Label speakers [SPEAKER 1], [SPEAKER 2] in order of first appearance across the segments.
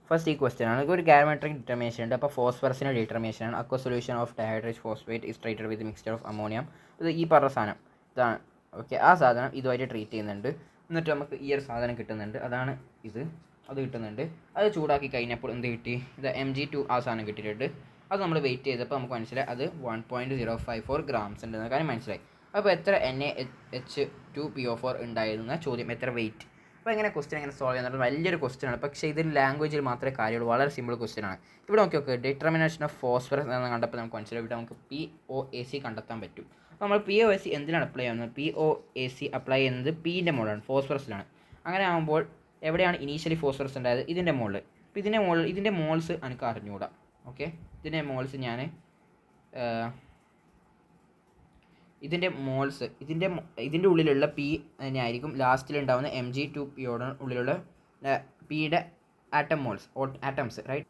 [SPEAKER 1] First ഈ question ആണ് ഒരു ഗാരമെട്രിക് ഡിറ്റർമിനേഷൻ ഉണ്ട്. അപ്പോൾ ഫോസ്ഫറസിൻ്റെ ഡിറ്റർമിനേഷൻ ആണ് aqua solution of dihydrate phosphate is treated with mixture of ammonium. ഇത് ഈ പറഞ്ഞ സാധനം ഇതാണ്. ഓക്കെ, ആ സാധനം ഇതുമായിട്ട് ട്രീറ്റ് ചെയ്യുന്നുണ്ട്. എന്നിട്ട് നമുക്ക് ഈ ഒരു സാധനം കിട്ടുന്നുണ്ട്. അതാണ് ഇത്, അത് കിട്ടുന്നുണ്ട്. അത് ചൂടാക്കി കഴിഞ്ഞപ്പോൾ എന്ത് കിട്ടി? ഇത് Mg2 ആ സാധനം കിട്ടിയിട്ടുണ്ട്. അത് നമ്മൾ വെയിറ്റ് ചെയ്തപ്പോൾ നമുക്ക് മനസ്സിലായി അത് 1.054 ഗ്രാംസ് ഉണ്ടെന്ന കാര്യം മനസ്സിലായി. അപ്പോൾ എത്ര NaH2PO4 ഉണ്ടായിരുന്ന ചോദ്യം, എത്ര വെയിറ്റ്. അപ്പോൾ എങ്ങനെ ക്വസ്റ്റ്യൻ എങ്ങനെ സോൾവ് ചെയ്യുന്നത് വലിയൊരു ക്വസ്റ്റ്യൻ ആണ്. പക്ഷേ ഇതിൽ ലാംഗ്വേജിൽ മാത്രമേ കാര്യമുള്ളൂ. വളരെ സിമ്പിൾ ക്വസ്റ്റ്യൻ ആണ്. ഇവിടെ നോക്കി ഡിറ്റർമിനേഷൻ ഓഫ് ഫോസ്ഫറസ് എന്ന് കണ്ടപ്പോൾ നമുക്ക് മനസ്സിലായി ഇവിടെ നമുക്ക് POAC കണ്ടെത്താൻ പറ്റും. അപ്പോൾ നമ്മൾ POAC എന്തിനാണ് അപ്ലൈ ചെയ്യുന്നത്? POAC അപ്ലൈ ചെയ്യുന്നത് Pൻ്റെ മുകളിലാണ്, ഫോസ്ഫറസിലാണ്. അങ്ങനെ ആകുമ്പോൾ എവിടെയാണ് ഇനീഷ്യലി ഫോസ്ഫറസ് ഉണ്ടായത്? ഇതിൻ്റെ മുകളിൽ. അപ്പോൾ ഇതിൻ്റെ മോൾസ് എനിക്ക് അറിഞ്ഞുകൂടാ. ഓക്കെ, ഇതിൻ്റെ മോൾസ് ഞാൻ ഇതിൻ്റെ ഉള്ളിലുള്ള പി തന്നെയായിരിക്കും ലാസ്റ്റിലുണ്ടാവുന്ന Mg2Pയുടെ ഉള്ളിലുള്ള പിയുടെ ആറ്റംസ് റൈറ്റ്.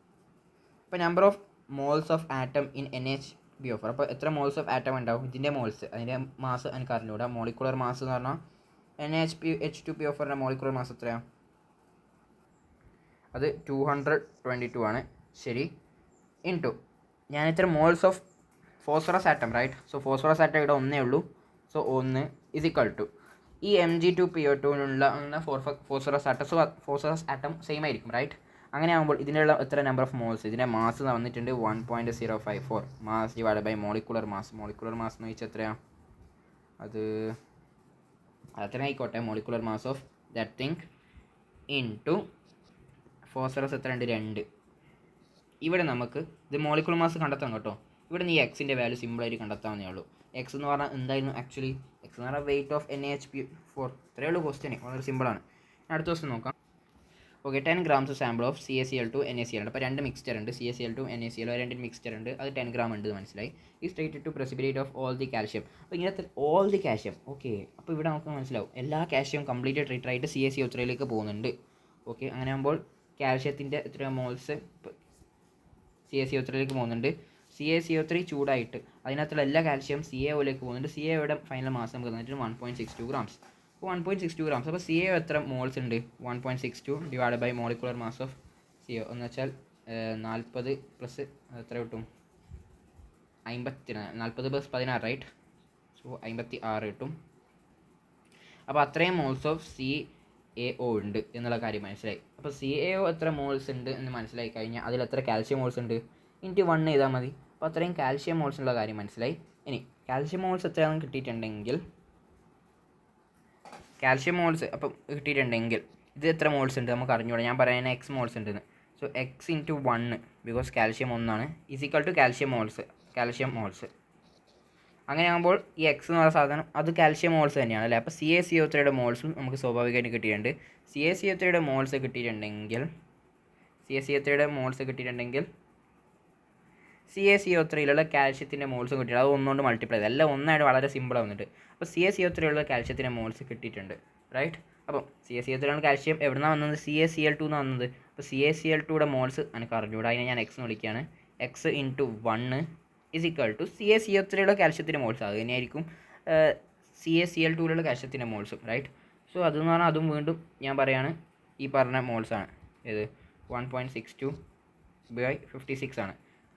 [SPEAKER 1] അപ്പോൾ number of moles of atom in NH2PO4. അപ്പോൾ എത്ര മോൾസ് ഓഫ് ആറ്റം ഉണ്ടാവും? ഇതിൻ്റെ മോൾസ്, അതിൻ്റെ മാസ് എനിക്ക് അറിഞ്ഞുകൂടാ. മോളിക്കുലർ മാസ് എന്ന് പറഞ്ഞാൽ NH2PO4ൻ്റെ മോളിക്കുലർ മാസ് എത്രയാണ്? അത് 222 ആണ്. ശരി, ഇൻറ്റു ഞാൻ ഇത്ര moles of phosphorus atom right. So phosphorus atom ഇവിടെ ഒന്നേ ഉള്ളൂ. സോ 1 ഇസ് ഈക്വൽ ടു ഈ Mg2PO2നുള്ള phosphorus atom. So phosphorus atom same ആയിരിക്കും റൈറ്റ്. അങ്ങനെ ആകുമ്പോൾ ഇതിനുള്ള എത്ര നമ്പർ ഓഫ് മോൾസ്? ഇതിൻ്റെ മാസ് വന്നിട്ടുണ്ട് 1.054 mass divide by molecular mass. Molecular mass എന്ന് വെച്ചാൽ എത്രയാണ്? അത് അത്ര ആയിക്കോട്ടെ. Molecular mass of that thing into phosphorus എത്ര ഉണ്ട്? 2. ഇവിടെ നമുക്ക് ഇത് മോളിക്കുലർ മാസ് കണ്ടെത്താം കേട്ടോ. ഇവിടെ നീ എക്സിൻ്റെ വാല്യൂ സിമ്പിളായിട്ട് കണ്ടെത്താവുന്നേ ഉള്ളൂ. എക്സ് എന്ന് പറഞ്ഞാൽ എന്തായിരുന്നു ആക്ച്വലി? എക്സ് എന്ന് പറഞ്ഞാൽ വെയിറ്റ് ഓഫ് NaHP4. ഇത്രയേ ഉള്ളൂ ക്വസ്റ്റ്യൻ, വളരെ സിമ്പിളാണ്. അടുത്ത ദിവസം നോക്കാം. Okay, 10 grams sample of CaCl2 NaCl ഉണ്ട്. അപ്പോൾ 2 മിക്സ്ചർ ഉണ്ട്, CaCl2 NaCl, 2 മിക്സ്ചർ ഉണ്ട്. അത് 10 gram ഉണ്ട് മനസ്സിലായി. ഈ straight to precipitate of all the calcium. അപ്പോൾ ഇങ്ങനത്തെ ഓൾ ദി കാൽഷ്യം. ഓക്കെ, അപ്പോൾ ഇവിടെ നമുക്ക് മനസ്സിലാവും എല്ലാ കാൽഷ്യം കംപ്ലീറ്റ് ട്രീറ്റഡ് ആയിട്ട് CaCO3ലേക്ക് പോകുന്നുണ്ട്. ഓക്കെ, അങ്ങനെ ആകുമ്പോൾ കാൽഷ്യത്തിൻ്റെ എത്ര മോൾസ് CaCO3ലേക്ക് പോകുന്നുണ്ട്. CaCO3 ചൂടായിട്ട് അതിനകത്തുള്ള എല്ലാ കാൽഷ്യം CaOയിലേക്ക് പോകുന്നുണ്ട്. CaOയുടെ ഫൈനൽ മാസ് നമുക്ക് തന്നിട്ട് 1.62 grams. അപ്പോൾ 1.62 grams. അപ്പോൾ CaO എത്ര മോൾസ് ഉണ്ട്? 1.62 divide by molecular mass of CO എന്ന് വെച്ചാൽ 40 പ്ലസ് എത്ര കിട്ടും? 40 പ്ലസ് 16 റൈറ്റ്. സോ 56 കിട്ടും. അപ്പോൾ അത്രയും മോൾസ് ഓഫ് CaO ഉണ്ട് എന്നുള്ള കാര്യം മനസ്സിലായി. അപ്പോൾ CaO എത്ര മോൾസ് ഉണ്ട് എന്ന് മനസ്സിലായി കഴിഞ്ഞാൽ അതിൽ എത്ര കാൽഷ്യം മോൾസ് ഉണ്ട് ഇൻറ്റു 1 ചെയ്താൽ മതി. അപ്പോൾ അത്രയും കാൽഷ്യം മോൾസ് ഉള്ള കാര്യം മനസ്സിലായി. ഇനി കാൽഷ്യം മോൾസ് എത്രയാണെന്ന് കിട്ടിയിട്ടുണ്ടെങ്കിൽ ഇത് എത്ര മോൾസ് ഉണ്ട് നമുക്ക് അറിഞ്ഞൂടാ. ഞാൻ പറയുന്നത് X മോൾസ് ഉണ്ടെന്ന്. So X into 1 because calcium 1 is equal to calcium moles. അങ്ങനെ ആകുമ്പോൾ ഈ എക്സ് എന്ന് പറയുന്ന സാധനം അത് കാൽഷ്യം മോൾസ് തന്നെയാണ് അല്ലേ. അപ്പോൾ CaCO3യുടെ മോൾസും നമുക്ക് സ്വാഭാവികമായിട്ട് കിട്ടിയിട്ടുണ്ട്. CaCO3യുടെ മോൾസ് കിട്ടിയിട്ടുണ്ടെങ്കിൽ CaCO3യിലുള്ള കാൽഷ്യത്തിൻ്റെ മോൾസും കിട്ടിയിട്ടുണ്ട്. അത് ഒന്നുകൊണ്ട് മൾട്ടിപ്ലൈ ചെയ്ത് എല്ലാം ഒന്നായിട്ട് വളരെ സിമ്പിൾ ആവുന്നുണ്ട്. അപ്പോൾ CaCO3യിലുള്ള കാൽഷ്യത്തിൻ്റെ മോൾസ് കിട്ടിയിട്ടുണ്ട് റൈറ്റ്. അപ്പം CaCO3യിലുള്ള കാൽഷ്യം എവിടെ നിന്നാണ് വന്നത്? CaCl2 എന്നാണ് വന്നത്. അപ്പോൾ CaCl2യുടെ മോൾസ് എനിക്ക് അറിഞ്ഞൂടാ, അതിനെ ഞാൻ എക്സ് എന്ന് വിളിക്കുകയാണ്. X into 1 is equal to CaCO3യുടെ കാൽഷ്യത്തിൻ്റെ മോൾസ്. അത് തന്നെയായിരിക്കും CaCl2യിലുള്ള കാൽഷ്യത്തിൻ്റെ മോൾസും റൈറ്റ്. സോ അതെന്ന് പറഞ്ഞാൽ അതും വീണ്ടും ഞാൻ പറയുകയാണ് ഈ പറഞ്ഞ മോൾസാണ്. ഏത് 1.62 ബൈ 56 ആണ്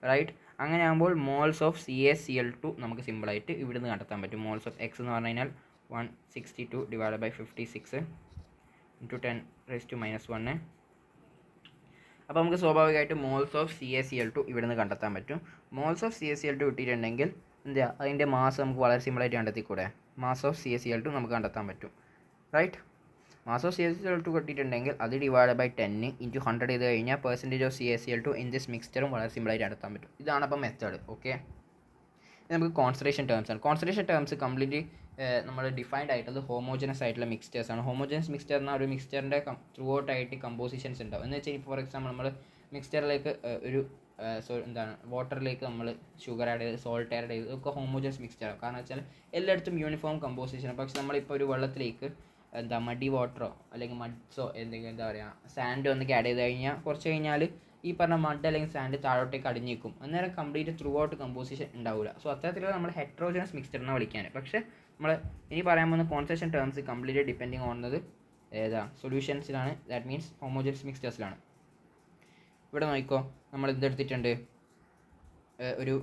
[SPEAKER 1] റൈറ്റ്. അങ്ങനെ ആകുമ്പോൾ മോൾസ് ഓഫ് CaCl2 നമുക്ക് സിമ്പിളായിട്ട് ഇവിടുന്ന് കണ്ടെത്താൻ പറ്റും. മോൾസ് ഓഫ് എക്സ് എന്ന് പറഞ്ഞു കഴിഞ്ഞാൽ 162 ഡിവൈഡ് ബൈ 56 ഇൻറ്റു 10⁻⁻1. അപ്പോൾ നമുക്ക് സ്വാഭാവികമായിട്ട് മോൾസ് ഓഫ് CaCl2 ഇവിടുന്ന് കണ്ടെത്താൻ പറ്റും. മോൾസ് ഓഫ് CaCl2 കിട്ടിയിട്ടുണ്ടെങ്കിൽ എന്താ അതിൻ്റെ മാസ് നമുക്ക് വളരെ സിമ്പിളായിട്ട് കണ്ടെത്തിക്കൂടെ? മാസ് ഓഫ് CaCl2 നമുക്ക് കണ്ടെത്താൻ പറ്റും റൈറ്റ്. മാസ് ഓഫ് CaCl2 കിട്ടിയിട്ടുണ്ടെങ്കിൽ അത് ഡിവൈഡ് ബൈ 10 ഇൻറ്റു 100 ചെയ്ത് കഴിഞ്ഞാൽ percentage of CaCl2 in this മിക്സ്ചറും വളരെ സിമ്പിളായിട്ട് കണ്ടെത്താൻ പറ്റും. ഇതാണ് അപ്പോൾ മെത്തേഡ്. ഓക്കെ, നമുക്ക് കോൺസെൻട്രേഷൻ ടേംസ് ആണ്. കോൺസെൻട്രേഷൻ ടേംസ് കംപ്ലീറ്റ്ലി നമ്മൾ ഡിഫൈൻഡ് ആയിട്ടുള്ളത് ഹോമോജനസ് ആയിട്ടുള്ള മിക്സ്ചേഴ്സ് ആണ്. ഹോമോജനസ് മിക്സ്ചർ എന്നാൽ ഒരു മിക്സ്ചറിൻ്റെ ത്രൂ ഔട്ട് ആയിട്ട് കമ്പോസിഷൻസ് ഉണ്ടാവും. എന്ന് വെച്ചാൽ ഫോർ എക്സാമ്പിൾ നമ്മൾ മിക്സ്ചറിലേക്ക് ഒരു വാട്ടറിലേക്ക് നമ്മൾ ഷുഗർ ആഡ് ചെയ്ത് സോൾട്ട് ആഡ് ചെയ്ത് ഇതൊക്കെ ഹോമോജനസ് മിക്സ്ചറാണ്. കാരണം വെച്ചാൽ എല്ലായിടത്തും യൂണിഫോം കമ്പോസിഷൻ. പക്ഷെ നമ്മളിപ്പോൾ ഒരു വെള്ളത്തിലേക്ക് മഡി വാട്ടറോ അല്ലെങ്കിൽ മഡ്സോ എന്തെങ്കിലും സാൻഡോ എന്നൊക്കെ ആഡ് ചെയ്ത് കഴിഞ്ഞാൽ കുറച്ച് കഴിഞ്ഞാൽ ഈ പറഞ്ഞ മഡ് അല്ലെങ്കിൽ സാൻഡ് താഴോട്ടേക്ക് അടിഞ്ഞ് നിൽക്കും. അന്നേരം കംപ്ലീറ്റ് ത്രൂ ഔട്ട് കമ്പോസിഷൻ ഉണ്ടാവില്ല. സോ അത്തരത്തിലുള്ള നമ്മൾ ഹെട്രോജനസ് മിക്സ്ചർ എന്നാണ് വിളിക്കാൻ. പക്ഷേ നമ്മൾ ഇനി പറയാൻ പോകുന്ന കോൺസെൻട്രേഷൻ ടേംസ് കംപ്ലീറ്റ്ലി ഡിപ്പെൻഡിങ് ഓണത് സൊല്യൂഷൻസിലാണ്. ദാറ്റ് മീൻസ് ഹോമോജനസ് മിക്സ്ചേഴ്സിലാണ്. ഇവിടെ നോക്കിക്കോ, നമ്മൾ എന്തെടുത്തിട്ടുണ്ട്, ഒരു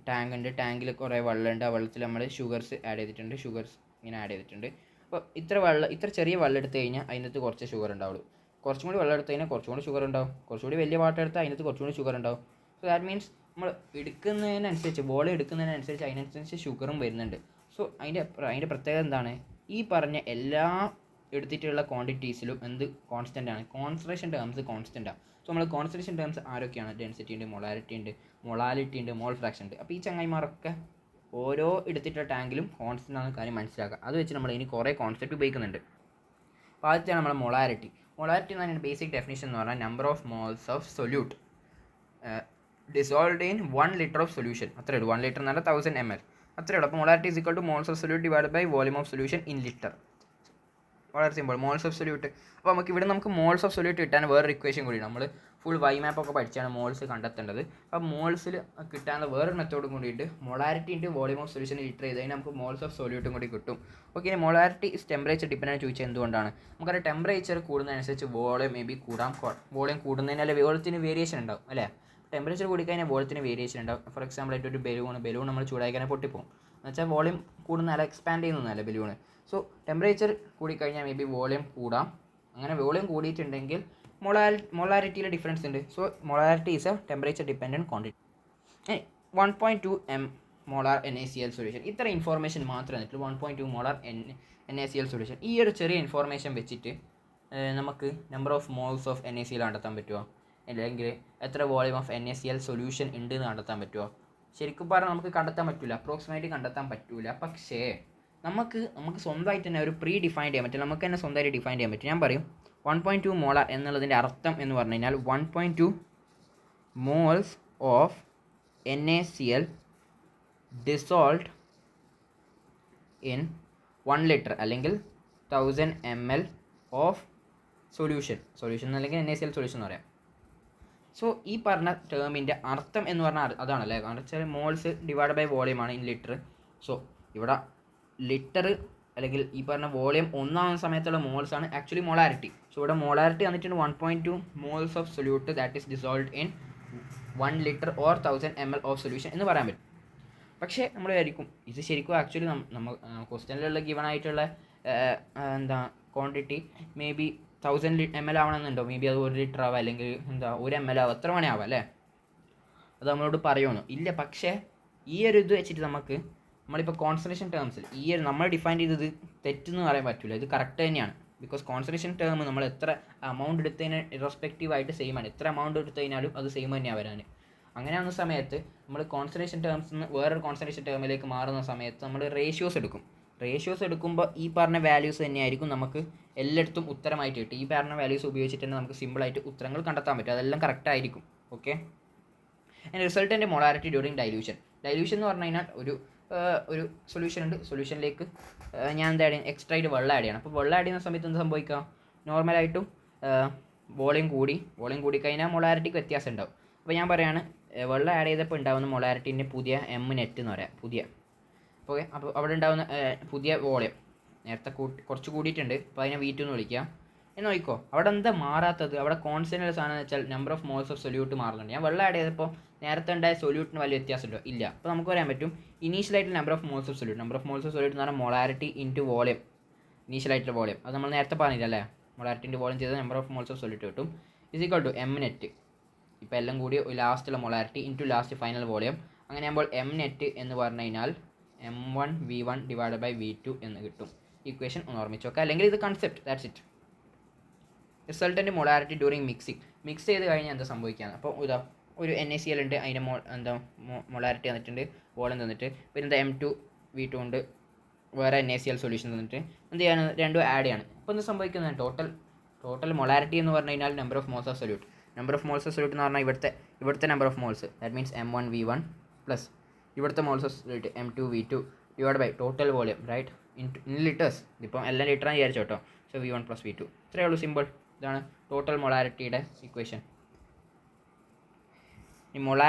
[SPEAKER 1] ടാങ്ക് ഉണ്ട്, ടാങ്കിൽ കുറേ വെള്ളമുണ്ട്, ആ വെള്ളത്തിൽ നമ്മൾ ഷുഗർസ് ആഡ് ചെയ്തിട്ടുണ്ട്, ഷുഗർസ് ഇങ്ങനെ ആഡ് ചെയ്തിട്ടുണ്ട്. അപ്പോൾ ഇത്ര ചെറിയ വെള്ളം എടുത്തു കഴിഞ്ഞാൽ അതിനകത്ത് കുറച്ച് ഷുഗർ ഉണ്ടാവുള്ളൂ. കുറച്ചും കൂടി വെള്ളം എടുത്തു കഴിഞ്ഞാൽ കുറച്ചും കൂടി ഷുഗർ ഉണ്ടാവും, കുറച്ചുകൂടി വലിയ വാട്ടർ എടുത്താൽ അതിനകത്ത് കുറച്ചും കൂടി ഷുഗർ ഉണ്ടാവും. സോ ദാറ്റ് മീൻസ് നമ്മൾ എടുക്കുന്നതിനനുസരിച്ച് വോളിയം എടുക്കുന്നതിനനുസരിച്ച് അതിനനുസരിച്ച് ഷുഗറും വരുന്നുണ്ട്. സോ അതിൻ്റെ പ്രത്യേകത എന്താണ്, ഈ പറഞ്ഞ എല്ലാ എടുത്തിട്ടുള്ള ക്വാണ്ടിറ്റീസിലും എന്ത് കോൺസ്റ്റൻ്റ് ആണ്, കോൺസെൻട്രേഷൻ ടേംസ് കോൺസ്റ്റൻ്റ് ആണ്. സോ നമ്മൾ കോൺസെൻട്രേഷൻ ടേംസ് ആരൊക്കെയാണ്, ഡെൻസിറ്റി ഉണ്ട്, മൊളാരിറ്റി ഉണ്ട്, മൊളാലിറ്റി ഉണ്ട്, മോൾ ഫ്രാക്ഷൻ ഉണ്ട്. അപ്പോൾ ഈ ചങ്ങായിമാരൊക്കെ ഓരോ എടുത്തിട്ടുള്ള ടാങ്കിലും കോൺസ്റ്റൻ്റ് ആണെന്ന കാര്യം മനസ്സിലാക്കുക. അത് വെച്ച് നമ്മൾ ഇനി കുറേ കോൺസെപ്റ്റ് ഉപയോഗിക്കുന്നുണ്ട്. അപ്പോൾ ആദ്യത്തെയാണ് നമ്മുടെ മൊളാരിറ്റി. മൊളാരിറ്റി എന്ന് പറഞ്ഞാൽ ബേസിക് ഡെഫിനിഷൻ എന്ന് പറഞ്ഞാൽ number of moles of solute dissolved in 1 litre of solution. അത്രയേ ഉള്ളൂ. 1 ലിറ്റർ എന്ന് പറഞ്ഞാൽ 1000 ml. അത്രയേ ഉള്ളൂ. അപ്പോൾ molarity is equal to moles of solute divide by volume of solution in litre. വളരെ സിമ്പിൾ. Moles of solute. അപ്പോൾ നമുക്ക് മോൾസ് ഓഫ് സൊല്യൂട്ട് കിട്ടാൻ വേറൊരു ഇക്വേഷൻ കൂടി, നമ്മൾ ഫുൾ വൈ മാപ്പ് ഒക്കെ പഠിച്ചാണ് മോൾസ് കണ്ടെത്തേണ്ടത്. അപ്പോൾ മോൾസിൽ കിട്ടാനുള്ള വേറൊരു മെത്തേഡും കൂടിയിട്ട് molarity into volume of solution litre ചെയ്ത് കഴിഞ്ഞാൽ നമുക്ക് മോൾസ് ഓഫ് സൊല്യൂട്ടും കൂടി കിട്ടും. ഓക്കെ, ഇനി മൊളാരിറ്റി ഇസ് ടെമ്പറേച്ചർ ഡിപ്പെൻഡൻറ്റ് ചോദിച്ചാൽ എന്തുകൊണ്ടാണ്, നമുക്കറിയാം ടെമ്പറേച്ചർ കൂടുന്നതനുസരിച്ച് വോളിയം മേ ബി വോളിയം കൂടുന്നതിനാൽ വോളത്തിന് വേരിയേഷൻ ഉണ്ടാവും അല്ലേ. ടെമ്പറേച്ചർ കൂടിക്കഴിഞ്ഞാൽ വോളത്തിന് വേരിയേഷൻ ഉണ്ടാവും. ഫോർ എക്സാമ്പിൾ ആയിട്ട് ഒരു ബലൂൺ നമ്മൾ ചൂടാക്കിയാൽ പൊട്ടിപ്പോകും. എന്നുവെച്ചാൽ വോളിയം കൂടുന്നതല്ല, എക്സ്പാൻഡ് ചെയ്യുന്നതല്ല ബലൂണ്. സോ ടെമ്പറേച്ചർ കൂടിക്കഴിഞ്ഞാൽ മേ ബി വോളിയം കൂടാം. അങ്ങനെ വോളിയം കൂടിയിട്ടുണ്ടെങ്കിൽ മൊളാരിറ്റിയിൽ ഡിഫറൻസ് ഉണ്ട്. So molarity is a temperature dependent quantity. 1.2 m molar NaCl സൊല്യൂഷൻ. ഇത്ര ഇൻഫോർമേഷൻ മാത്രമേ എന്നിട്ടുള്ളൂ. 1.2 മോളാർ NaCl സൊല്യൂഷൻ. ഈ ഒരു ചെറിയ ഇൻഫോർമേഷൻ വെച്ചിട്ട് നമുക്ക് number of moles of NaCl കണ്ടെത്താൻ പറ്റുമോ, അല്ലെങ്കിൽ എത്ര വോളിയം ഓഫ് NaCl സൊല്യൂഷൻ ഉണ്ട് എന്ന് കണ്ടെത്താൻ പറ്റുമോ? ശരിക്കും പറഞ്ഞാൽ നമുക്ക് കണ്ടെത്താൻ പറ്റില്ല, അപ്രോക്സിമേറ്റ് കണ്ടെത്താൻ പറ്റില്ല. പക്ഷേ നമുക്ക് സ്വന്തമായിട്ട് തന്നെ ഒരു ഡിഫൈൻ ചെയ്യാൻ പറ്റില്ല, നമുക്ക് തന്നെ സ്വന്തമായിട്ട് ഡിഫൈൻ ചെയ്യാൻ പറ്റും. ഞാൻ പറയും 1.2 മോളാർ എന്നുള്ളതിൻ്റെ അർത്ഥം എന്ന് പറഞ്ഞു കഴിഞ്ഞാൽ 1.2 moles of NaCl dissolved in 1 litre അല്ലെങ്കിൽ 1000 ml ഓഫ് സൊല്യൂഷൻ അല്ലെങ്കിൽ NaCl സൊല്യൂഷൻ എന്ന് പറയാം. സോ ഈ പറഞ്ഞ ടേമിൻ്റെ അർത്ഥം എന്ന് പറഞ്ഞാൽ അതാണല്ലേ, കാരണം വെച്ചാൽ മോൾസ് ഡിവൈഡ് ബൈ വോളിയം ആണ് ഇൻ ലിറ്റർ. സോ ഇവിടെ ലിറ്റർ അല്ലെങ്കിൽ ഈ പറഞ്ഞ വോളിയം ഒന്നാകുന്ന സമയത്തുള്ള മോൾസ് ആണ് ആക്ച്വലി മൊളാരിറ്റി. സോ ഇവിടെ മൊളാരിറ്റി വന്നിട്ടുണ്ട് 1.2 moles of solute that is dissolved in 1 litre or 1000 ml of solution എന്ന് പറയാൻ പറ്റും. പക്ഷേ നമ്മൾ വിചാരിക്കും ഇത് ശരിക്കും ആക്ച്വലി നമ്മൾ ക്വസ്റ്റ്യനിലുള്ള ഗിവൺ ആയിട്ടുള്ള ക്വാണ്ടിറ്റി മേ ബി 1000 ml ആവണമെന്നുണ്ടോ, മേ ബി അത് 1 ലിറ്റർ ആവാം, അല്ലെങ്കിൽ 1 ml ആവാം, എത്ര മണി ആവാം അല്ലേ, അത് നമ്മളോട് പറയുമെന്ന് ഇല്ല. പക്ഷേ ഈ ഒരു ഇത് വെച്ചിട്ട് നമ്മളിപ്പോൾ കോൺസെൻട്രേഷൻ ടേംസിൽ നമ്മൾ ഡിഫൈൻ ചെയ്തത് തെറ്റെന്ന് പറയാൻ പറ്റില്ല, ഇത് കറക്റ്റ് തന്നെയാണ്. ബിക്കോസ് കോൺസെൻട്രേഷൻ ടേം നമ്മൾ എത്ര എമൗണ്ട് എടുത്തതിന് ഇറസ്പെക്റ്റീവായിട്ട് സെയിം ആണ്, എത്ര എമൗണ്ട് എടുത്തു കഴിഞ്ഞാലും അത് സെയിം തന്നെയാണ് വരാൻ. അങ്ങനെ ആവുന്ന സമയത്ത് നമ്മൾ കോൺസെൻട്രേഷൻ ടേംസിൽ നിന്ന് വേറൊരു കോൺസെൻട്രേഷൻ ടേമിലേക്ക് മാറുന്ന സമയത്ത് നമ്മൾ റേഷ്യോസ് എടുക്കുമ്പോൾ ഈ പറഞ്ഞ വാല്യൂസ് തന്നെയായിരിക്കും നമുക്ക് എല്ലായിടത്തും ഉത്തരമായിട്ട് കിട്ടും. ഈ പറഞ്ഞ വാല്യൂസ് ഉപയോഗിച്ചിട്ട് തന്നെ നമുക്ക് സിമ്പിളായിട്ട് ഉത്തരങ്ങൾ കണ്ടെത്താൻ പറ്റും, അതെല്ലാം കറക്റ്റ് ആയിരിക്കും. ഓക്കെ, റിസൾട്ടൻ്റെ മൊളാരിറ്റി ഡ്യൂറിങ് ഡൈല്യൂഷൻ എന്ന് പറഞ്ഞു കഴിഞ്ഞാൽ ഒരു സൊല്യൂഷൻ ഉണ്ട്, സൊല്യൂഷനിലേക്ക് ഞാൻ എന്താ ആഡ് ചെയ്യണം, എക്സ്ട്രാ ആയിട്ട് വെള്ളം ആഡ് ചെയ്യണം. അപ്പോൾ വെള്ളം ആഡ് ചെയ്യുന്ന സമയത്ത് എന്ത് സംഭവിക്കുക, നോർമലായിട്ടും വോളിയം കൂടിക്കഴിഞ്ഞാൽ മൊളാരിറ്റിക്ക് വ്യത്യാസം ഉണ്ടാവും. അപ്പോൾ ഞാൻ പറയുകയാണ് വെള്ളം ആഡ് ചെയ്തപ്പോൾ ഉണ്ടാകുന്ന മൊളാരിറ്റീൻ്റെ പുതിയ M നെറ്റ് എന്ന് പറയാം, ഓക്കെ. അപ്പോൾ അവിടെ ഉണ്ടാകുന്ന പുതിയ വോളിയം നേരത്തെ കുറച്ച് കൂടിയിട്ടുണ്ട്, അപ്പോൾ അതിനെ V2 എന്ന് വിളിക്കാം എന്ന് നോക്കിക്കോ. അവിടെ എന്താ മാറാത്തത്, അവിടെ കോൺസ്റ്റൻ്റ് ഉള്ള സാധനം എന്ന് വെച്ചാൽ number of moles of solute മാറുന്നുണ്ട്. ഞാൻ വെള്ളം ആഡ് ചെയ്തപ്പോൾ നേരത്തെ ഉണ്ടായ സൊല്യൂട്ടിന് വലിയ വ്യത്യാസമുണ്ടോ, ഇല്ല. അപ്പോൾ നമുക്ക് പറയാൻ പറ്റും ഇനീഷ്യലായിട്ട് number of moles of solute എന്ന് പറഞ്ഞാൽ മൊളാരിറ്റി ഇൻറ്റു വോളിയം, ഇനീഷ്യലായിട്ടുള്ള വോളിയം, അത് നമ്മൾ നേരത്തെ പറഞ്ഞില്ല അല്ലേ, മൊളാരിറ്റി ഇൻറ്റു വോളിയം ചെയ്താൽ number of moles of solute കിട്ടും, is equal to M net. ഇപ്പോൾ എല്ലാം കൂടി ലാസ്റ്റുള്ള molarity into last final volume. അങ്ങനെ ആകുമ്പോൾ M നെറ്റ് എന്ന് പറഞ്ഞു കഴിഞ്ഞാൽ M1V1 ഡിവൈഡ് ബൈ V2 എന്ന് കിട്ടും. ഇക്വേഷൻ ഒന്ന് ഓർമ്മിച്ച് നോക്കുക, അല്ലെങ്കിൽ ഇത് concept, that's it. Resultant molarity during mix ചെയ്ത് കഴിഞ്ഞാൽ എന്താ സംഭവിക്കുകയാണ്. അപ്പോൾ ഒരു NaCl ഉണ്ട്, അതിൻ്റെ മൊളാരിറ്റി തന്നിട്ടുണ്ട്, വോളിയം തന്നിട്ട്, പിന്നെ M2V2 ഉണ്ട്, വേറെ NaCl സൊല്യൂഷൻ തന്നിട്ട് എന്ത് ചെയ്യാണ്, രണ്ടും ആഡ് ചെയ്യാണ്. അപ്പോൾ എന്ത് സംഭവിക്കുന്നത്, ടോട്ടൽ മൊളാരിറ്റി എന്ന് പറഞ്ഞു കഴിഞ്ഞാൽ number of moles of solute എന്ന് പറഞ്ഞാൽ ഇവിടുത്തെ number of moles, that means M1V1 plus ഇവിടുത്തെ moles of solute M2V2 divide by total volume, right, in litres. ഇതിപ്പം എല്ലാം ലിറ്ററാണ് വിചാരിച്ചു കേട്ടോ. സോ V1 പ്ലസ് V2, ഇത്രയേ ഉള്ളൂ, സിമ്പിൾ. ഇതാണ് ടോട്ടൽ മൊളാരിറ്റിയുടെ ഇക്വേഷൻ. ഈ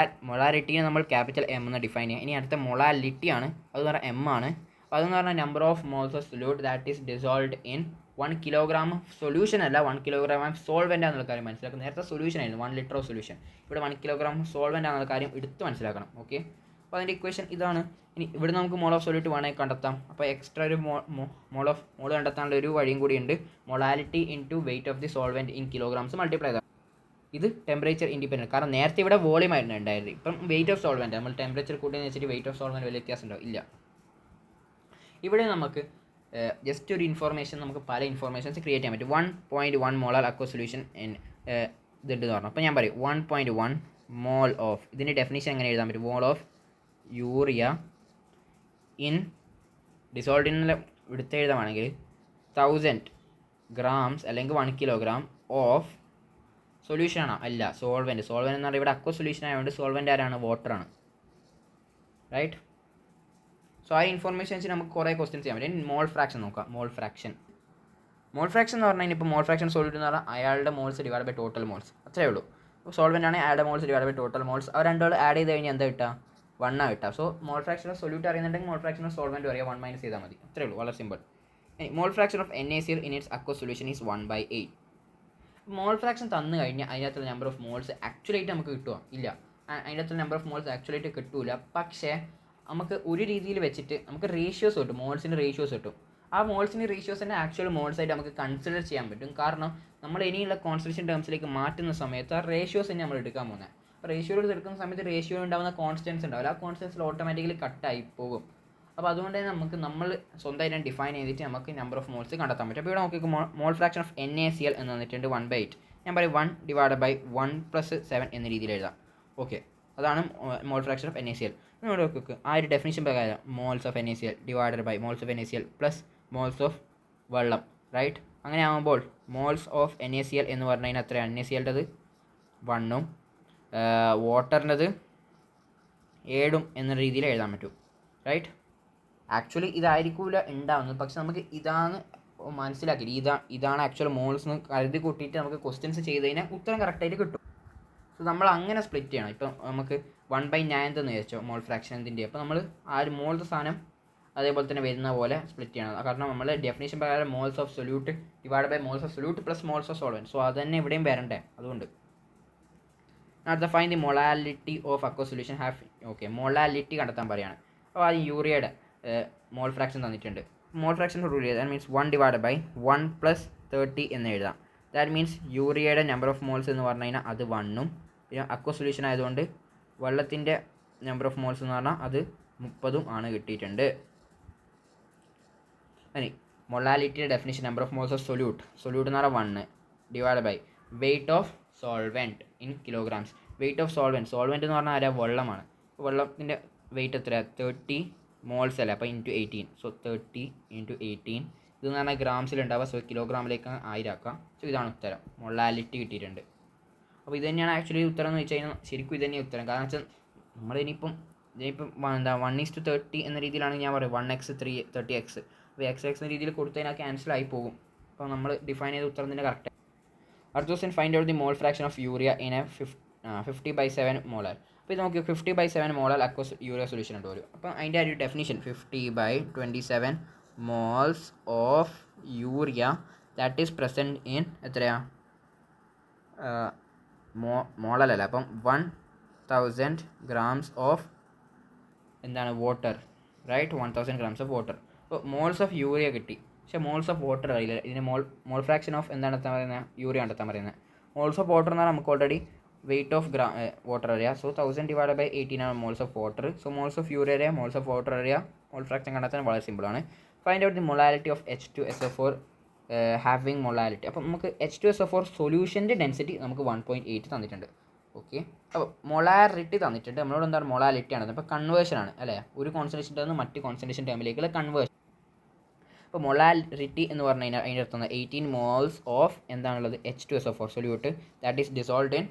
[SPEAKER 1] മൊളാരിറ്റിയെ നമ്മൾ ക്യാപിറ്റൽ M എന്ന് ഡിഫൈൻ ചെയ്യാം. ഇനി അടുത്ത മൊളാലിറ്റി ആണ്, അത് പറഞ്ഞാൽ M ആണ്. അപ്പോൾ അതെന്ന് പറഞ്ഞാൽ number of moles of solute that is dissolved in 1 kilogram solution അല്ല 1 കിലോഗ്രാം ഓഫ് സോൾവെൻ്റ് ആണെന്നുള്ള കാര്യം മനസ്സിലാക്കുക. നേരത്തെ സൊല്യൂഷൻ ആയിരുന്നു 1 ലിറ്റർ ഓഫ് സൊല്യൂഷൻ, ഇവിടെ 1 കിലോഗ്രാം സോൾവെൻ്റ് ആണെന്നുള്ള കാര്യം എടുത്ത് മനസ്സിലാക്കണം. ഓക്കെ, അപ്പോൾ അതിൻ്റെ ഇക്വേഷൻ ഇതാണ്. ഇനി ഇവിടെ നമുക്ക് മോൾ ഓഫ് സൊല്യൂട്ട് വേണമെങ്കിൽ കണ്ടെത്താം. അപ്പോൾ എക്സ്ട്രാ ഒരു മോൾ കണ്ടെത്താനുള്ള ഒരു വഴിയും കൂടിയുണ്ട്. Molality into wait of the solvent in kilograms multiply ചെയ്താൽ ഇത് ടെമ്പറേച്ചർ ഇൻഡിപെൻഡൻറ്റ്. കാരണം നേരത്തെ ഇവിടെ വോളിയം ആയിരുന്നു ഉണ്ടായത്, ഇപ്പം വെയിറ്റ് ഓഫ് സോൾവെൻറ്റ്. നമ്മൾ ടെമ്പറേച്ചർ കൂട്ടിയെന്ന് വെച്ചിട്ട് വെയിറ്റ് ഓഫ് സോൾവെൻറ്റ് വലിയ വ്യത്യാസം ഉണ്ടോ? ഇല്ല. ഇവിടെ നമുക്ക് ജസ്റ്റ് ഒരു ഇൻഫോർമേഷൻ, നമുക്ക് പല ഇൻഫോർമേഷൻസ് ക്രിയേറ്റ് ചെയ്യാൻ പറ്റും. 1.1 മോളാർ അക്വ സൊല്യൂഷൻ ഇതുണ്ട് പറഞ്ഞു. അപ്പോൾ ഞാൻ പറയും 1.1 മോൾ ഓഫ്, ഇതിൻ്റെ ഡെഫിനേഷൻ എങ്ങനെ എഴുതാൻ പറ്റും? Mole of urea in dissolved in എടുത്ത് എഴുതാണെങ്കിൽ 1000 ഗ്രാംസ് അല്ലെങ്കിൽ 1 കിലോഗ്രാം ഓഫ് സൊല്യൂഷൻ ആണോ? അല്ല, സോൾവെൻറ്റ്. സോൾവെൻറ്റ് എന്ന് പറഞ്ഞാൽ ഇവിടെ അക്വ സൊല്യൂഷൻ ആയതുകൊണ്ട് സോൾവെൻറ്റ് ആരാണ്? വാട്ടറാണ്. റൈറ്റ്. സോ ആ ഇൻഫോർമേഷൻ വെച്ച് നമുക്ക് കുറേ ക്വസ്റ്റ്യൻസ് ചെയ്യാൻ പറ്റും. മോൾ ഫ്രാക്ഷൻ നോക്കാം. മോൾ ഫ്രാക്ഷൻ എന്ന് പറഞ്ഞു കഴിഞ്ഞാൽ ഇപ്പോൾ മോൾ ഫ്രാക്ഷൻ സൊല്യൂട്ട് എന്ന് പറഞ്ഞാൽ അയാളുടെ moles divide by total moles, അത്രേ ഉള്ളൂ. അപ്പോൾ സോൾവെൻ്റ് ആണ് അയാളുടെ moles divide by total moles. അവർ രണ്ടും ആഡ് ചെയ്ത് കഴിഞ്ഞാൽ എന്താ കിട്ടുക? 1 ആ കിട്ടുക. So mole fraction of solute അറിയുന്നുണ്ടെങ്കിൽ മോൾ ഫ്രാക്ഷൻ ഓഫ് സോൾവെൻറ്റ് അറിയാം, 1 മൈനസ് ചെയ്താൽ മതി, അത്രേ ഉള്ളൂ, വളരെ simple. Mole fraction of NaCl in its aqua solution is 1/8. Mole fraction തന്നു കഴിഞ്ഞാൽ അതിനകത്തുള്ള നമ്പർ ഓഫ് മോൾസ് ആക്ച്വലായിട്ട് നമുക്ക് കിട്ടുമോ? ഇല്ല, അതിനകത്തുള്ള നമ്പർ ഓഫ് മോൾസ് ആക്ച്വലായിട്ട് കിട്ടൂല. പക്ഷേ നമുക്ക് ഒരു രീതിയിൽ വെച്ചിട്ട് നമുക്ക് റേഷ്യോസ് കിട്ടും, മോൾസിൻ്റെ റേഷ്യോസ് കിട്ടും. ആ മോൾസിൻ്റെ റേഷ്യോസിൻ്റെ ആക്ച്വൽ മോൾസായിട്ട് നമുക്ക് കൺസിഡർ ചെയ്യാൻ പറ്റും. കാരണം നമ്മൾ ഇനിയുള്ള കോൺസ്റ്റൻഷൻ ടേംസിലേക്ക് മാറ്റുന്ന സമയത്ത് ആ റേഷ്യോസ് തന്നെ നമ്മൾ എടുക്കാൻ പോകുന്നത്. അപ്പോൾ റേഷ്യോയിൽ എടുക്കുന്ന സമയത്ത് റേഷ്യോ ഉണ്ടാകുന്ന കോൺസ്റ്റൻസ് ഉണ്ടാവില്ല, ആ കോൺസ്റ്റൻസിൽ ഓട്ടോമാറ്റിക്കലി കട്ടായി പോകും. അപ്പോൾ അതുകൊണ്ട് തന്നെ നമ്മൾ സ്വന്തമായിട്ട് ഡിഫൈൻ ചെയ്തിട്ട് നമുക്ക് നമ്പർ ഓഫ് മോൾസ് കണ്ടെത്താൻ പറ്റും. അപ്പോൾ ഇവിടെ നോക്കി മോൾ ഫ്രാക്ഷൻ ഓഫ് NaCl എന്ന് വന്നിട്ടുണ്ട് 1/8. ഞാൻ പറയും 1 ഡിവൈഡ് ബൈ 1 + 7 എന്ന രീതിയിൽ എഴുതാം. ഓക്കെ, അതാണ് മോൾ ഫ്രാക്ഷൻ ഓഫ് NaCl. ഇവിടെ നോക്കുക, ആ ഒരു ഡെഫിനിഷൻ പ്രകാരം moles of NaCl divided by moles of NaCl plus moles of വെള്ളം. റൈറ്റ്. അങ്ങനെ ആകുമ്പോൾ മോൾസ് ഓഫ് NaCl എന്ന് പറഞ്ഞു കഴിഞ്ഞാൽ എത്രയാണ്? NaClൻ്റെത് 1ഉം വാട്ടറിൻ്റെത് 7ഉം എന്ന രീതിയിൽ എഴുതാൻ പറ്റും. റൈറ്റ്. ആക്ച്വലി ഇതായിരിക്കില്ല ഉണ്ടാവുന്നത്, പക്ഷെ നമുക്ക് ഇതാണ് മനസ്സിലാക്കി, ഇതാണ് ആക്ച്വൽ മോൾസ് എന്ന് കരുതി കൂട്ടിയിട്ട് നമുക്ക് ക്വസ്റ്റ്യൻസ് ചെയ്ത് കഴിഞ്ഞാൽ ഉത്തരം കറക്റ്റായിട്ട് കിട്ടും. സോ നമ്മൾ അങ്ങനെ സ്പ്ലിറ്റ് ചെയ്യണം. ഇപ്പം നമുക്ക് 1/9 എന്ന് വിചാരിച്ചോ മോൾ ഫ്രാക്ഷൻ എന്തിൻ്റെ, അപ്പോൾ നമ്മൾ ആ ഒരു മോൾസ് സാധനം അതേപോലെ തന്നെ വരുന്ന പോലെ സ്പ്ലിറ്റ് ചെയ്യണം. കാരണം നമ്മൾ ഡെഫിനേഷൻ പ്രകാരം moles of solute divide by moles of solute plus moles of solvent. So അത് തന്നെ ഇവിടെയും വരണ്ടേ, അതുകൊണ്ട് അടുത്ത find the molality of aqua solution have. Okay, molality കണ്ടെത്താൻ പറയുകയാണ്. അപ്പോൾ അത് യൂറിയയുടെ മോൾ ഫ്രാക്ഷൻ തന്നിട്ടുണ്ട്. മോൾ ഫ്രാക്ഷൻ റൂൾ ചെയ്ത് ദാറ്റ് മീൻസ് 1 ഡിവൈഡ് ബൈ 1 + 30 എന്ന് എഴുതാം. ദാറ്റ് മീൻസ് യൂറിയയുടെ നമ്പർ ഓഫ് മോൾസ് എന്ന് പറഞ്ഞു കഴിഞ്ഞാൽ അത് 1ഉം പിന്നെ അക്വ സൊല്യൂഷൻ ആയതുകൊണ്ട് വെള്ളത്തിൻ്റെ നമ്പർ ഓഫ് മോൾസ് എന്ന് പറഞ്ഞാൽ അത് 30ഉം ആണ് കിട്ടിയിട്ടുണ്ട്. ഇനി മൊളാലിറ്റിയുടെ definition number of moles of solute എന്ന് പറഞ്ഞാൽ 1 divide by weight of solvent in kilograms. Weight of solvent എന്ന് പറഞ്ഞാൽ ആരാ? വെള്ളമാണ്. വെള്ളത്തിൻ്റെ വെയിറ്റ് എത്രയാണ്? 30 മോൾസ് അല്ലേ, അപ്പോൾ ഇൻറ്റു 18. സോ 30 × 18 ഇതെന്ന് പറഞ്ഞാൽ ഗ്രാംസിലുണ്ടാവുക. സോ കിലോഗ്രാമിലേക്ക് 1000 ആക്കാം. സോ ഇതാണ് ഉത്തരം, മൊളാലിറ്റി കിട്ടിയിട്ടുണ്ട്. അപ്പോൾ ഇത് തന്നെയാണ് ആക്ച്വലി ഉത്തരം എന്ന് വെച്ച് കഴിഞ്ഞാൽ ശരിക്കും ഇത് തന്നെയാണ് ഉത്തരം. കാരണം വെച്ചാൽ നമ്മളിനിയിപ്പം എന്താ 1:30 എന്ന രീതിയിലാണ് ഞാൻ പറയുക 1x 30x. അപ്പോൾ x എന്ന രീതിയിൽ കൊടുത്തു കഴിഞ്ഞാൽ ക്യാൻസൽ ആയി പോകും. അപ്പോൾ നമ്മൾ ഡിഫൈൻ ചെയ്ത ഉത്തരം തന്നെ കറക്റ്റ്. അടുത്ത question find out the mall fraction of urea in A 50/7 molar. അപ്പോൾ ഇത് നോക്കി 50/7 മോളാർ അക്വസ് യൂറിയ സൊല്യൂഷൻ ഉണ്ട് വരും. അപ്പോൾ അതിൻ്റെ ഒരു definition 50/27 moles of urea that is present in എത്രയാണ്? മോളല്ല, അപ്പം 1000 ഗ്രാംസ് ഓഫ് എന്താണ്? Water. Right, 1000 grams of water. അപ്പോൾ മോൾസ് ഓഫ് യൂറിയ കിട്ടി, പക്ഷേ മോൾസ് ഓഫ് വാട്ടർ അറിയില്ല. ഇതിന് മോൾ ഫ്രാക്ഷൻ ഓഫ് എന്താണ് കണ്ടെത്താൻ പറയുന്നത്? യൂറിയ കണ്ടെത്താൻ പറയുന്നത്. മോൾസ് ഓഫ് വാട്ടർ എന്ന് പറഞ്ഞാൽ നമുക്ക് ഓൾറെഡി വെയിറ്റ് ഓഫ് വാട്ടർ അറിയാം. സോ 1000 ഡിവൈഡ് ബൈ 18 ആണ് moles of water. So moles of urea അറിയാം, മോൾസ് ഓഫ് വാട്ടർ അറിയാം. മോൾ ഫ്രാക്ഷൻ കണ്ടെത്താൻ വളരെ സിമ്പിളാണ്. Find out the molality of H2SO4 having molality. അപ്പോൾ നമുക്ക് H2SO4 സൊല്യൂഷൻ്റെ ഡെൻസിറ്റി നമുക്ക് 1.8 തന്നിട്ടുണ്ട്. ഓക്കെ, അപ്പോൾ മൊളാരിറ്റി തന്നിട്ടുണ്ട്. നമ്മളോട് എന്താണ്? മൊളാലിറ്റി ആണ്. അപ്പോൾ കൺവേർഷൻ ആണ് അല്ലേ, ഒരു കോൺസെൻട്രേഷൻ ടേമിൽ മറ്റ് കോൺസെൻട്രേഷൻ ടേമിലേക്കുള്ള കൺവേർഷൻ. അപ്പോൾ മൊളാലിറ്റി എന്ന് പറഞ്ഞു കഴിഞ്ഞാൽ അതിൻ്റെ അർത്ഥം 18 മോൾസ് ഓഫ് എന്താണുള്ളത്? H2SO4 solute that is dissolved in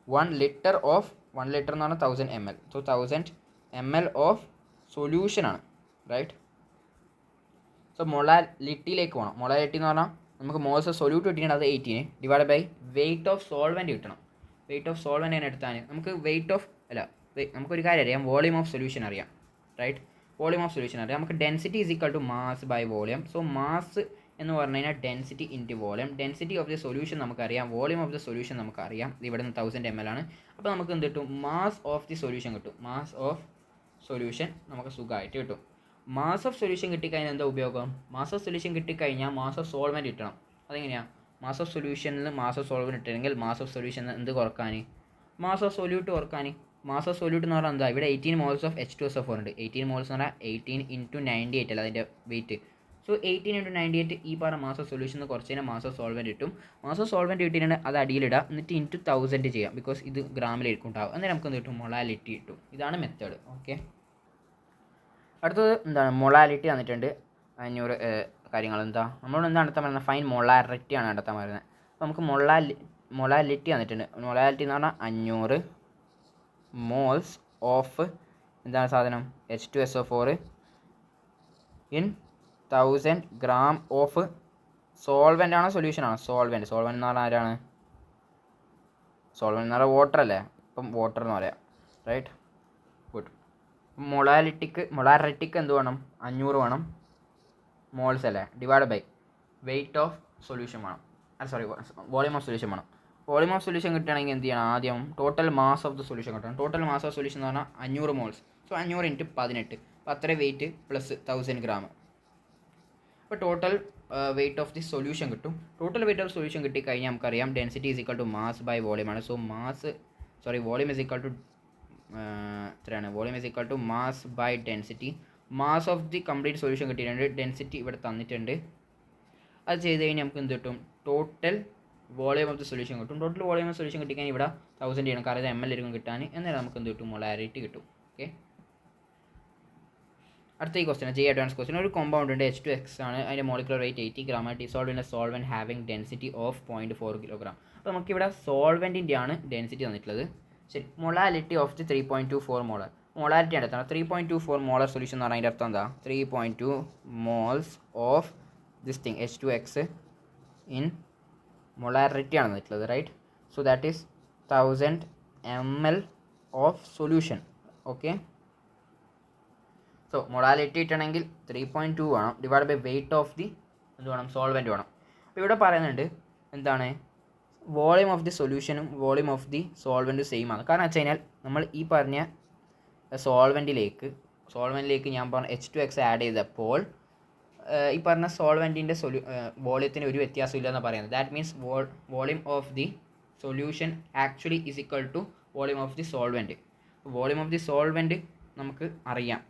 [SPEAKER 1] 1 litre of 1 litre എന്ന് പറഞ്ഞാൽ 1000 ml. So 1000 ml of solution ആണ്. റൈറ്റ്. സോ മൊളാലിറ്റിയിലേക്ക് പോകണം. മൊളാലിറ്റി എന്ന് പറഞ്ഞാൽ നമുക്ക് മോൾസ് ഓഫ് സൊല്യൂട്ട് കിട്ടിയിട്ടുണ്ട്, അത് 18 divide by weight of solvent കിട്ടണം. വെയിറ്റ് ഓഫ് സോൾവെൻറ്റ് ആണ് എടുത്താൽ നമുക്ക് വെയിറ്റ് ഓഫ് നമുക്കൊരു കാര്യം അറിയാം, വോളിയം ഓഫ് സൊല്യൂഷൻ അറിയാം. റൈറ്റ്, വോളിയം ഓഫ് സൊല്യൂഷൻ അറിയാം. നമുക്ക് density is equal to mass by volume. So mass എന്ന് പറഞ്ഞു കഴിഞ്ഞാൽ density into volume. Density of the solution നമുക്കറിയാം, വോളിയം ഓഫ് ദി സൊല്യൂഷൻ നമുക്കറിയാം. ഇവിടെ നിന്ന് 1000 ml ആണ്. അപ്പോൾ നമുക്ക് എന്ത് കിട്ടും? മാസ് ഓഫ് ദി സൊല്യൂഷൻ കിട്ടും. മാസ് ഓഫ് സൊല്യൂഷൻ നമുക്ക് സുഖമായിട്ട് കിട്ടും. മാസ് ഓഫ് സൊല്യൂഷൻ കിട്ടിക്കഴിഞ്ഞാൽ എന്താ ഉപയോഗം? മാസ് ഓഫ് സൊല്യൂഷൻ കിട്ടിക്കഴിഞ്ഞാൽ മാസ് ഓഫ് സോൾവെൻറ്റ് കിട്ടണം. അതെങ്ങനെയാണ്? മാസ് ഓഫ് സൊല്യൂഷനിൽ മാസ് ഓഫ് സോൾവെൻറ്റ് കിട്ടണമെങ്കിൽ മാസ് ഓഫ് സൊല്യൂഷൻ എന്ത് കുറക്കാൻ? മാസ് ഓഫ് സൊല്യൂട്ട് കുറക്കാൻ. മാസ് ഓഫ് സൊല്യൂട്ട് എന്ന് പറഞ്ഞാൽ എന്താ? ഇവിടെ 18 മോൾസ് ഓഫ് H2SO4 ഉണ്ട്. 18 മോൾസ് എന്ന് പറഞ്ഞാൽ 18 × 98 അല്ല അതിൻ്റെ വെയിറ്റ്. സോ 18 × 98 ഈ പറഞ്ഞ മാസ് ഓഫ് സൊല്യൂഷൻ കുറച്ച് കഴിഞ്ഞാൽ മാസ് ഓഫ് സോൾവെൻറ്റ് കിട്ടും. മാസ് ഓഫ് സോൾവെൻറ്റ് കിട്ടിയിട്ടുണ്ടെങ്കിൽ അത് അടിയിലിടുക, എന്നിട്ട് ഇൻറ്റു 1000 ചെയ്യാം. ബിക്കോസ് ഇത് ഗ്രാമിലായിരിക്കും ഉണ്ടാവും. എന്നിട്ട് നമുക്ക് എന്ത് കിട്ടും? മൊളാലിറ്റി കിട്ടും. ഇതാണ് മെത്തേഡ്. ഓക്കെ, അടുത്തത് എന്താണ്? മൊളാലിറ്റി തന്നിട്ടുണ്ട് 500 കാര്യങ്ങൾ. എന്താ നമ്മളോട് എന്താണ് നടത്താൻ പറയുന്നത്? ഫൈൻ മൊളാരിറ്റി ആണ് നടത്താൻ പറയുന്നത്. അപ്പോൾ നമുക്ക് മൊളാലിറ്റി തന്നിട്ടുണ്ട്. മൊളാലിറ്റി എന്ന് പറഞ്ഞാൽ 500 മോൾസ് ഓഫ് എന്താണ് സാധനം? H2SO4 in 1000 gram of solvent ആണോ സൊല്യൂഷൻ ആണോ? സോൾവെൻറ്റ് എന്ന് പറഞ്ഞാൽ ആരാണ്? സോൾവെൻ്റ് എന്ന് പറഞ്ഞാൽ വാട്ടർ അല്ലേ? ഇപ്പം വാട്ടർ എന്ന് പറയാം. Right, good. മൊളാരിറ്റിക്ക് എന്ത് വേണം? 500 വേണം. മോൾസ് അല്ലേ? Divide by weight of solution വേണം. വോളിയം ഓഫ് സൊല്യൂഷൻ വേണം. വോളിയം ഓഫ് സൊല്യൂഷൻ കിട്ടുകയാണെങ്കിൽ എന്ത് ചെയ്യണം? ആദ്യം total mass of the solution കിട്ടണം. ടോട്ടൽ മാസ് ഓഫ് സൊല്യൂഷൻ എന്ന് പറഞ്ഞാൽ 500 മോൾസ്. സോ 500 × 18. അപ്പോൾ അത്ര വെയിറ്റ് പ്ലസ് 1000 ഗ്രാം. അപ്പോൾ total weight of the solution കിട്ടും. ടോട്ടൽ വെയിറ്റ് ഓഫ് സൊല്യൂഷൻ കിട്ടിക്കഴിഞ്ഞാൽ നമുക്കറിയാം density is equal to mass by volume ആണ്. So volume is equal to എത്രയാണ്? Volume is equal to mass by density. Mass of the complete solution കിട്ടിയിട്ടുണ്ട്. Density ഇവിടെ തന്നിട്ടുണ്ട്. അത് ചെയ്ത് കഴിഞ്ഞാൽ നമുക്ക് എന്ത് കിട്ടും? Total volume of the solution കിട്ടും. ടോട്ടൽ വോളിയം ഓഫ് സൊല്യൂഷൻ കിട്ടിക്കഴിഞ്ഞാൽ ഇവിടെ 1000 ചെയ്യണം, കാരണം ഇത് ml ആയിരിക്കും കിട്ടാൻ. എന്നാലും നമുക്ക് എന്ത് കിട്ടും? മൊളാരിറ്റി കിട്ടും. ഓക്കെ, അടുത്ത ഈ ക്വസ്റ്റ്യൻ ജി അഡ്വാൻസ് ക്വസ്റ്റ്യൻ. ഒരു കോമ്പൗണ്ട് ഉണ്ട്, H2X ആണ്. അതിൻ്റെ മോളിക്കുലർ വെയിറ്റ് 80 ഗ്രാം ആണ്. Dissolve in A solvent having density of 0.4 kilogram. അപ്പോൾ നമുക്കിവിടെ സോൾവെൻറ്റിൻ്റെ ആണ് ഡെൻസിറ്റി തന്നിട്ടുള്ളത്. ശരി, molality of the 3.24 molar. Molality അടുത്താണ് 3.24 മോളർ സൊല്യൂഷൻ എന്ന് പറഞ്ഞാൽ അതിൻ്റെ അർത്ഥം എന്താ? 3.2 moles of this thing H2X in molarity ആണ് തന്നിട്ടുള്ളത്. Right, so that is 1000 ml of solution. Okay, so molality കിട്ടണമെങ്കിൽ 3.2 വേണം. Divide by weight of the എന്ത് വേണം? സോൾവെൻറ്റ് വേണം. അപ്പോൾ ഇവിടെ പറയുന്നുണ്ട് എന്താണ്? വോളിയം ഓഫ് ദി സൊല്യൂഷനും വോളിയം ഓഫ് ദി സോൾവെൻറ്റും സെയിം ആണ്. കാരണം വെച്ച് കഴിഞ്ഞാൽ നമ്മൾ ഈ പറഞ്ഞ സോൾവെൻറ്റിലേക്ക് ഞാൻ പറഞ്ഞ H2X ആഡ് ചെയ്തപ്പോൾ ഈ പറഞ്ഞ സോൾവെൻറ്റിൻ്റെ വോളിയത്തിന് ഒരു വ്യത്യാസമില്ല എന്ന് പറയുന്നത്. That means volume of the solution actually is equal to volume of the solvent. Volume of the solvent നമുക്ക് അറിയാം,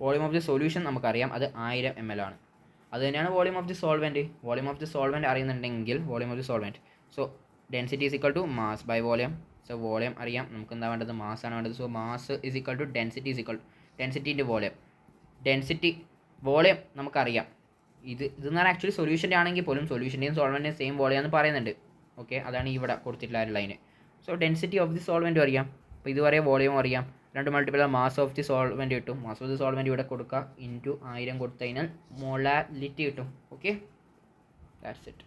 [SPEAKER 1] വോളിയം ഓഫ് ദി സൊല്യൂഷൻ നമുക്കറിയാം, അത് 1000 ml ആണ്. അത് തന്നെയാണ് volume of the solvent. Volume of the solvent അറിയുന്നുണ്ടെങ്കിൽ volume of the solvent, so density is equal to mass by volume. So volume അറിയാം, നമുക്ക് എന്താ വേണ്ടത്? മാസ്സാണ് വേണ്ടത്. So mass is equal to density is equal density into volume. Volume നമുക്കറിയാം. ഇതെന്ന് പറഞ്ഞാൽ ആക്ച്വലി സൊല്യൂഷൻ്റെ ആണെങ്കിൽ പോലും സൊല്യൂഷൻ്റെയും സോൾവെൻറ്റിൻ്റെയും സെയിം വോളിയം എന്ന് പറയുന്നുണ്ട്. ഓക്കെ, അതാണ് ഇവിടെ കൊടുത്തിട്ടുള്ള ഒരു line. So density of the സോൾവെൻറ്റും അറിയാം. അപ്പോൾ ഇതുവരെ വോളിയം അറിയാം. 2 multiple mass of the solvent കിട്ടും. മാസ് ഓഫ് ദി സോൾവെൻറ്റ് ഇവിടെ കൊടുക്കുക, ഇൻറ്റു 1000 കൊടുത്തു കഴിഞ്ഞാൽ മൊളാലിറ്റി കിട്ടും. Okay, that's it.